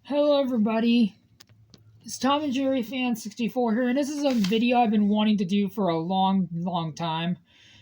Hello everybody, it's Tom and Jerry Fan 64 here, and this is a video I've been wanting to do for a long time.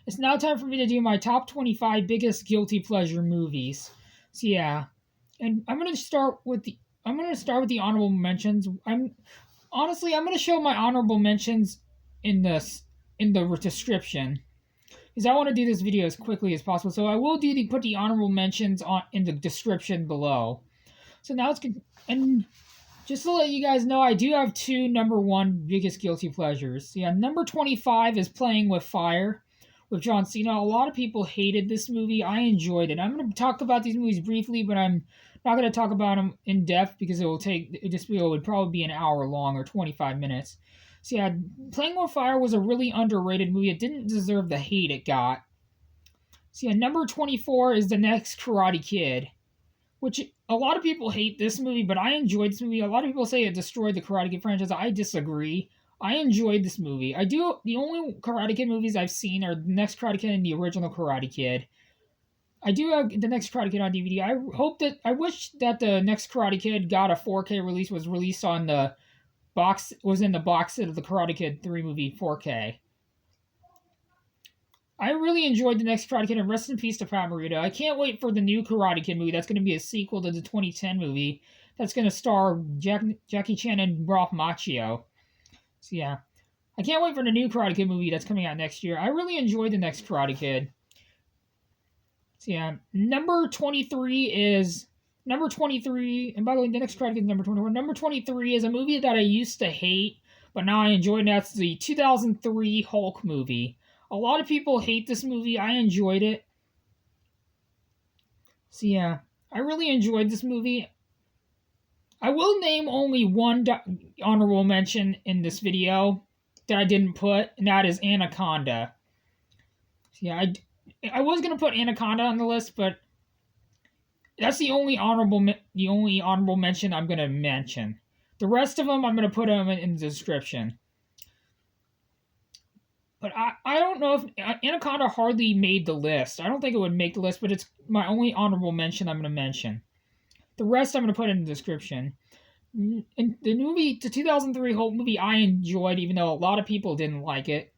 It's now time for me to do my top 25 biggest guilty pleasure movies. So yeah, and I'm gonna start with the honorable mentions. I'm gonna show my honorable mentions in the description because I want to do this video as quickly as possible. So I will put the honorable mentions on in the description below. So now and just to let you guys know, I do have two number one biggest guilty pleasures. Yeah, number 25 is Playing with Fire with John Cena. A lot of people hated this movie. I enjoyed it. I'm going to talk about these movies briefly, but I'm not going to talk about them in depth because this video would probably be an hour long or 25 minutes. So yeah, Playing with Fire was a really underrated movie. It didn't deserve the hate it got. So yeah, number 24 is The Next Karate Kid, which a lot of people hate this movie, but I enjoyed this movie. A lot of people say it destroyed the Karate Kid franchise. I disagree. I enjoyed this movie. I do. The only Karate Kid movies I've seen are the Next Karate Kid and the original Karate Kid. I do have the Next Karate Kid on DVD. I wish that the Next Karate Kid got a 4K release, was released on the was in the box set of the Karate Kid 3 movie 4K. I really enjoyed the next Karate Kid, and rest in peace to Pat Morita. I can't wait for the new Karate Kid movie. That's going to be a sequel to the 2010 movie. That's going to star Jackie Chan and Ralph Macchio. So yeah, I can't wait for the new Karate Kid movie that's coming out next year. I really enjoyed the next Karate Kid. So yeah, number 23, and by the way, the next Karate Kid is number 24. Number 23 is a movie that I used to hate, but now I enjoy, and that's the 2003 Hulk movie. A lot of people hate this movie. I enjoyed it. So yeah, I really enjoyed this movie. I will name only one honorable mention in this video that I didn't put, and that is Anaconda. So yeah, I was gonna put Anaconda on the list, but that's the only honorable mention I'm gonna mention. The rest of them I'm gonna put them in the description. But I don't know if Anaconda hardly made the list. I don't think it would make the list, but it's my only honorable mention I'm going to mention. The rest I'm going to put in the description. And the movie, the 2003 Hulk movie, I enjoyed, even though a lot of people didn't like it.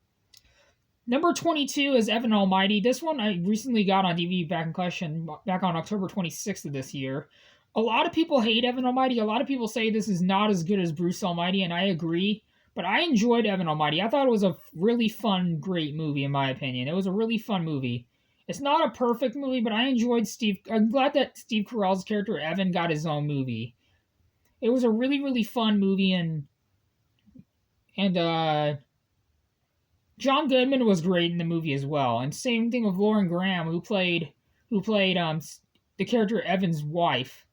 Number 22 is Evan Almighty. This one I recently got on DVD back in collection back on October 26th of this year. A lot of people hate Evan Almighty. A lot of people say this is not as good as Bruce Almighty, and I agree. But I enjoyed Evan Almighty. I thought it was a really fun, great movie, in my opinion. It was a really fun movie. It's not a perfect movie, but I enjoyed I'm glad that Steve Carell's character, Evan, got his own movie. It was a really fun movie, and John Goodman was great in the movie as well. And same thing with Lauren Graham, who played the character Evan's wife.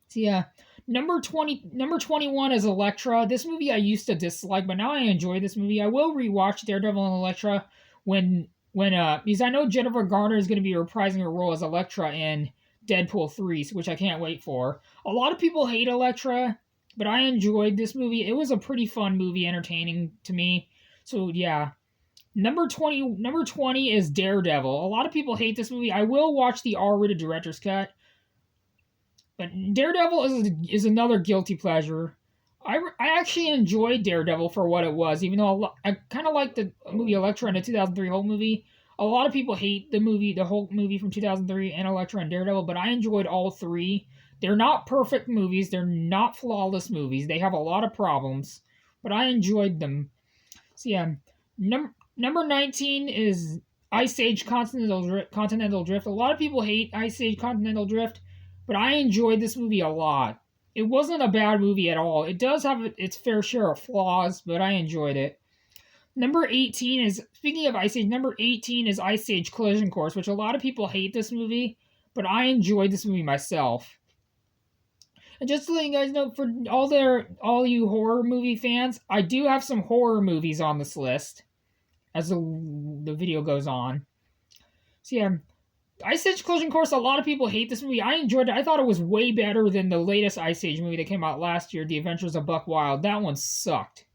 So yeah. Number 21 is Elektra. This movie I used to dislike, but now I enjoy this movie. I will rewatch Daredevil and Elektra because I know Jennifer Garner is going to be reprising her role as Elektra in Deadpool 3, which I can't wait for. A lot of people hate Elektra, but I enjoyed this movie. It was a pretty fun movie, entertaining to me. So yeah. Number 20 is Daredevil. A lot of people hate this movie. I will watch the R-rated director's cut. But Daredevil is another guilty pleasure. I actually enjoyed Daredevil for what it was, even though I kind of liked the movie Elektra and the 2003 Hulk movie. A lot of people hate the Hulk movie from 2003 and Elektra and Daredevil, but I enjoyed all three. They're not perfect movies. They're not flawless movies. They have a lot of problems, but I enjoyed them. So yeah, number 19 is Ice Age Continental Drift. A lot of people hate Ice Age Continental Drift, but I enjoyed this movie a lot. It wasn't a bad movie at all. It does have its fair share of flaws, but I enjoyed it. Number 18 is, speaking of Ice Age, number 18 is Ice Age Collision Course, which a lot of people hate this movie, but I enjoyed this movie myself. And just to let you guys know, for all you horror movie fans, I do have some horror movies on this list as the video goes on. So yeah, Ice Age Collision Course, a lot of people hate this movie. I enjoyed it. I thought it was way better than the latest Ice Age movie that came out last year, The Adventures of Buck Wild. That one sucked.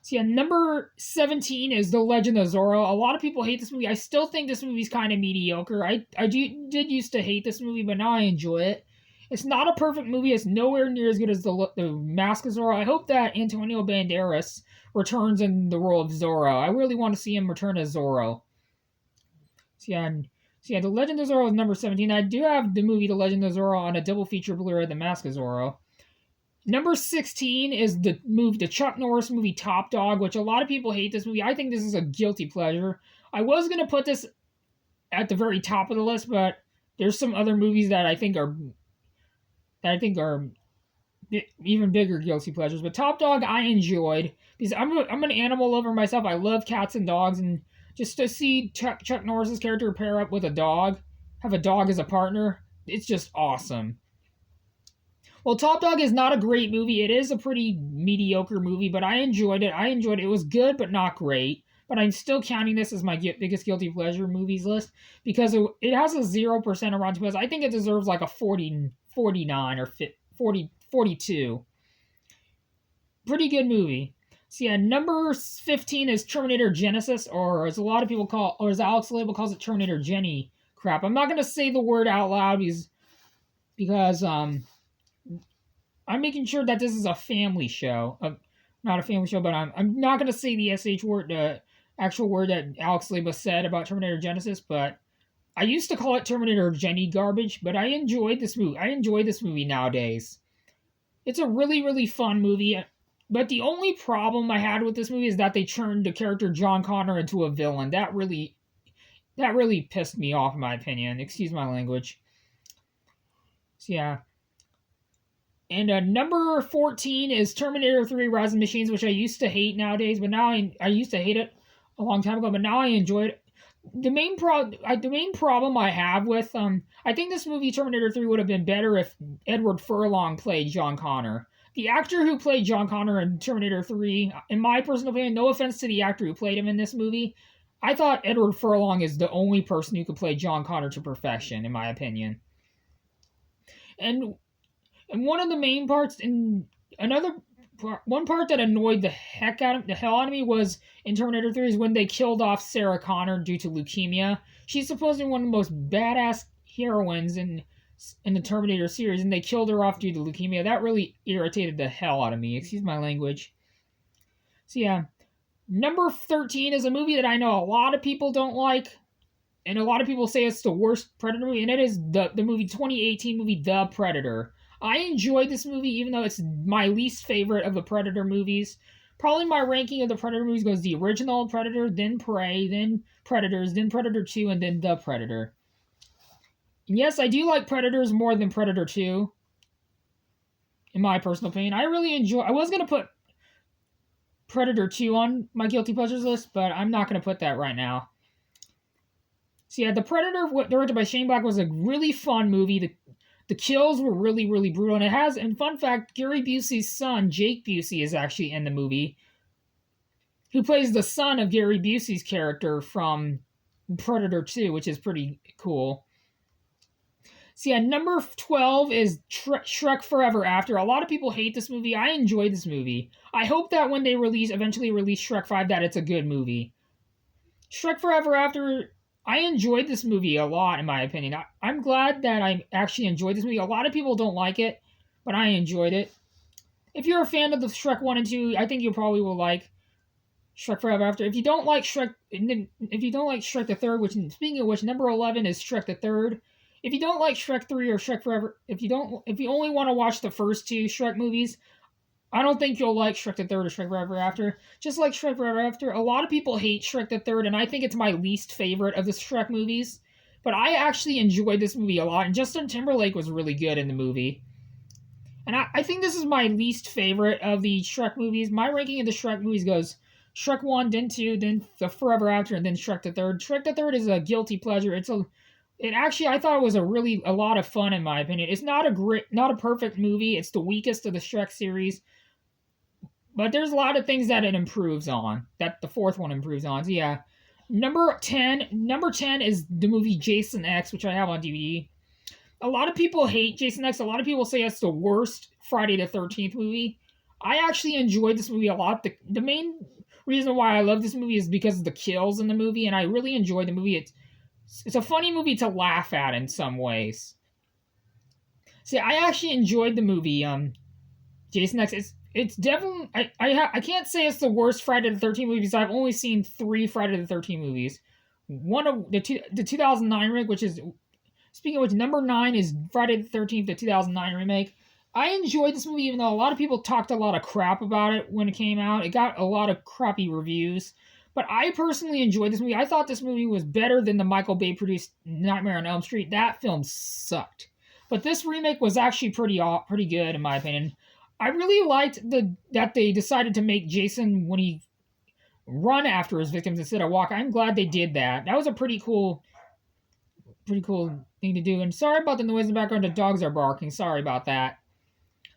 So yeah, number 17 is The Legend of Zorro. A lot of people hate this movie. I still think this movie's kind of mediocre. I did used to hate this movie, but now I enjoy it. It's not a perfect movie. It's nowhere near as good as the Mask of Zorro. I hope that Antonio Banderas returns in the role of Zorro. I really want to see him return as Zorro. So yeah, The Legend of Zorro is number 17. I do have the movie The Legend of Zorro on a double feature Blu-ray, The Mask of Zorro. Number 16 is the Chuck Norris movie Top Dog, which a lot of people hate this movie. I think this is a guilty pleasure. I was gonna put this at the very top of the list, but there's some other movies that I think are even bigger guilty pleasures. But Top Dog I enjoyed because I'm an animal lover myself. I love cats and dogs, and just to see Chuck Norris's character pair up with a dog, have a dog as a partner, it's just awesome. Well, Top Dog is not a great movie. It is a pretty mediocre movie, but I enjoyed it. It. It was good, but not great. But I'm still counting this as my biggest guilty pleasure movies list because it has a 0% on Rotten Tomatoes. I think it deserves like a 40, 49 or 40, 42. Pretty good movie. So yeah, number 15 is Terminator Genesis, or as a lot of people or as Alex Label calls it, Terminator Jenny crap. I'm not going to say the word out loud because I'm making sure that this is a family show. Not a family show, but I'm not going to say the SH word, the actual word that Alex Leba said about Terminator Genesis, but I used to call it Terminator Jenny garbage, but I enjoyed this movie. I enjoy this movie nowadays. It's a really, really fun movie, but the only problem I had with this movie is that they turned the character John Connor into a villain. That really pissed me off, in my opinion. Excuse my language. So yeah. And number 14 is Terminator 3 Rise of the Machines, which I used to hate nowadays, but now I used to hate it a long time ago, but now I enjoy it. The main problem I have with I think this movie Terminator 3 would have been better if Edward Furlong played John Connor. The actor who played John Connor in Terminator 3, in my personal opinion, no offense to the actor who played him in this movie, I thought Edward Furlong is the only person who could play John Connor to perfection, in my opinion. And one of the main parts one part that annoyed the hell out of me was in Terminator 3 is when they killed off Sarah Connor due to leukemia. She's supposed to be one of the most badass heroines in the Terminator series, and they killed her off due to leukemia. That really irritated the hell out of me. Excuse my language. So yeah, number 13 is a movie that I know a lot of people don't like, and a lot of people say it's the worst Predator movie, and it is the 2018 movie The Predator. I enjoyed this movie, even though it's my least favorite of the Predator movies. Probably my ranking of the Predator movies goes the original Predator, then Prey, then Predators, then Predator 2, and then The Predator. And yes, I do like Predators more than Predator 2, in my personal opinion. I was going to put Predator 2 on my Guilty Pleasures list, but I'm not going to put that right now. So yeah, The Predator, directed by Shane Black, was a really fun movie. The kills were really, really brutal. And fun fact, Gary Busey's son, Jake Busey, is actually in the movie, who plays the son of Gary Busey's character from Predator 2, which is pretty cool. So yeah, number 12 is Shrek Forever After. A lot of people hate this movie. I enjoy this movie. I hope that when they eventually release Shrek 5, that it's a good movie. Shrek Forever After, I enjoyed this movie a lot, in my opinion. I'm glad that I actually enjoyed this movie. A lot of people don't like it, but I enjoyed it. If you're a fan of the Shrek 1 and 2, I think you probably will like Shrek Forever After. If you don't like Shrek the Third, which, speaking of which, number 11 is Shrek the Third. If you don't like Shrek 3 or Shrek Forever, if you only want to watch the first two Shrek movies, I don't think you'll like Shrek the Third or Shrek Forever After. Just like Shrek Forever After, a lot of people hate Shrek the Third, and I think it's my least favorite of the Shrek movies. But I actually enjoyed this movie a lot, and Justin Timberlake was really good in the movie. And I think this is my least favorite of the Shrek movies. My ranking of the Shrek movies goes Shrek 1, then 2, then the Forever After, and then Shrek the Third. Shrek the Third is a guilty pleasure. I thought it was a lot of fun, in my opinion. It's not a perfect movie. It's the weakest of the Shrek series. But there's a lot of things that it improves on. That the fourth one improves on. So yeah. Number 10 is the movie Jason X, which I have on DVD. A lot of people hate Jason X. A lot of people say it's the worst Friday the 13th movie. I actually enjoyed this movie a lot. The main reason why I love this movie is because of the kills in the movie, and I really enjoyed the movie. It's a funny movie to laugh at in some ways. See, I actually enjoyed the movie. Jason X. It's definitely I can't say it's the worst Friday the 13th movies. I've only seen 3 Friday the 13th movies. One of the 2009 remake, which is speaking of which, number 9 is Friday the 13th, the 2009 remake. I enjoyed this movie, even though a lot of people talked a lot of crap about it when it came out. It got a lot of crappy reviews. But I personally enjoyed this movie. I thought this movie was better than the Michael Bay produced Nightmare on Elm Street. That film sucked. But this remake was actually pretty good, in my opinion. I really liked that they decided to make Jason, when he run after his victims instead of walk. I'm glad they did that. That was a pretty cool thing to do. And sorry about the noise in the background. The dogs are barking. Sorry about that.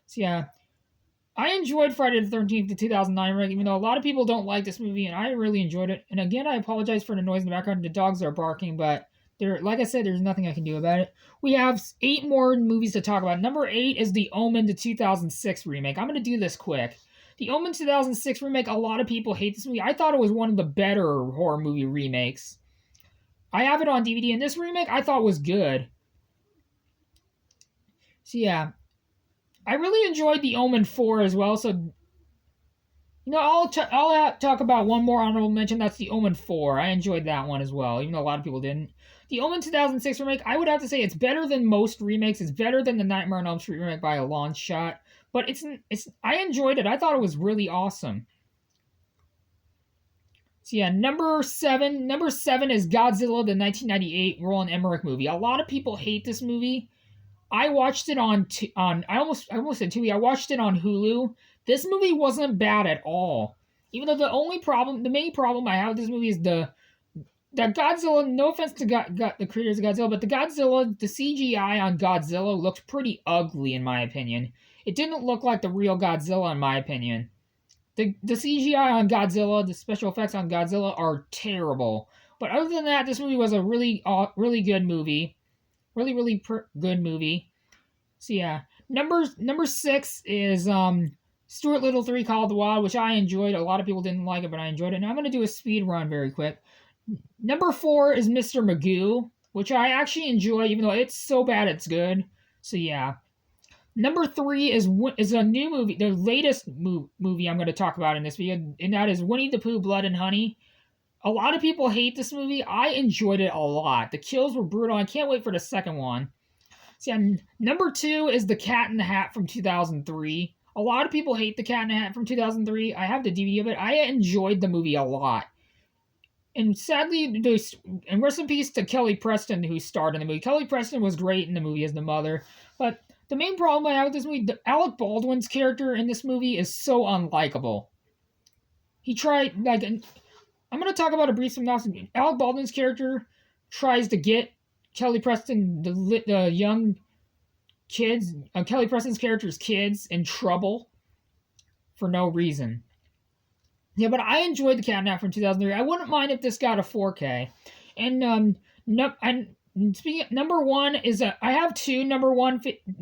So yeah, I enjoyed Friday the 13th, the 2009 remake, even though a lot of people don't like this movie, and I really enjoyed it. And again, I apologize for the noise in the background. The dogs are barking, but like I said, there's nothing I can do about it. We have 8 more movies to talk about. Number 8 is The Omen, the 2006 remake. I'm going to do this quick. The Omen 2006 remake, a lot of people hate this movie. I thought it was one of the better horror movie remakes. I have it on DVD, and this remake I thought was good. So yeah, I really enjoyed The Omen 4 as well. So I'll talk about one more honorable mention. That's The Omen 4. I enjoyed that one as well, even though a lot of people didn't. The Omen 2006 remake, I would have to say it's better than most remakes. It's better than the Nightmare on Elm Street remake by a long shot. But I enjoyed it. I thought it was really awesome. So yeah, number 7 is Godzilla, the 1998 Roland Emmerich movie. A lot of people hate this movie. I watched it on I almost said Tubi. I watched it on Hulu. This movie wasn't bad at all. Even though the main problem I have with this movie is that Godzilla. No offense to the creators of Godzilla, but the CGI on Godzilla looked pretty ugly in my opinion. It didn't look like the real Godzilla in my opinion. The CGI on Godzilla, the special effects on Godzilla are terrible. But other than that, this movie was a really good movie. Really good movie. So yeah, number 6 is Stuart Little 3 Call of the Wild, which I enjoyed. A lot of people didn't like it, but I enjoyed it. And I'm gonna do a speed run very quick. Number 4 is Mr. Magoo, which I actually enjoy, even though it's so bad it's good. So yeah. Number 3 is a new movie, the latest movie I'm going to talk about in this video, and that is Winnie the Pooh, Blood and Honey. A lot of people hate this movie. I enjoyed it a lot. The kills were brutal. I can't wait for the second one. So yeah, number 2 is The Cat in the Hat from 2003. A lot of people hate The Cat in the Hat from 2003. I have the DVD of it. I enjoyed the movie a lot. And sadly, and rest in peace to Kelly Preston, who starred in the movie. Kelly Preston was great in the movie as the mother, but the main problem I have with this movie, Alec Baldwin's character in this movie is so unlikable. He tried, I'm going to talk about a brief synopsis. Alec Baldwin's character tries to get Kelly Preston, the young kids, Kelly Preston's character's kids, in trouble for no reason. Yeah, but I enjoyed The Cat in the Hat from 2003. I wouldn't mind if this got a 4K. And speaking number 1 is I have 2 number 1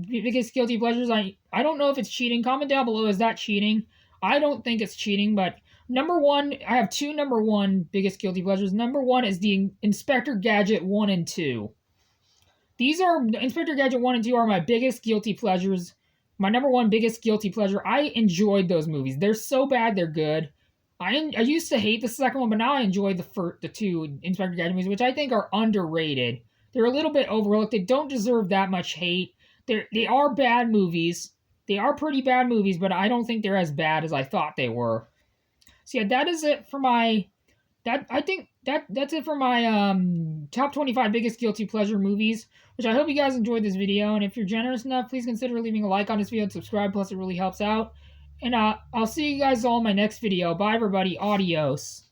biggest guilty pleasures. I don't know if it's cheating. Comment down below, is that cheating? I don't think it's cheating, but number 1, I have 2 number 1 biggest guilty pleasures. Number 1 is the Inspector Gadget 1 and 2. These are Inspector Gadget 1 and 2 are my biggest guilty pleasures. My number 1 biggest guilty pleasure. I enjoyed those movies. They're so bad they're good. I used to hate the second one, but now I enjoy the 2 Inspector Gadget movies, which I think are underrated. They're a little bit overlooked. They don't deserve that much hate. They are bad movies. They are pretty bad movies, but I don't think they're as bad as I thought they were. So yeah, that is it for my that's it for my top 25 biggest guilty pleasure movies, which I hope you guys enjoyed this video. And if you're generous enough, please consider leaving a like on this video and subscribe, plus it really helps out. And I'll see you guys all in my next video. Bye everybody. Adios.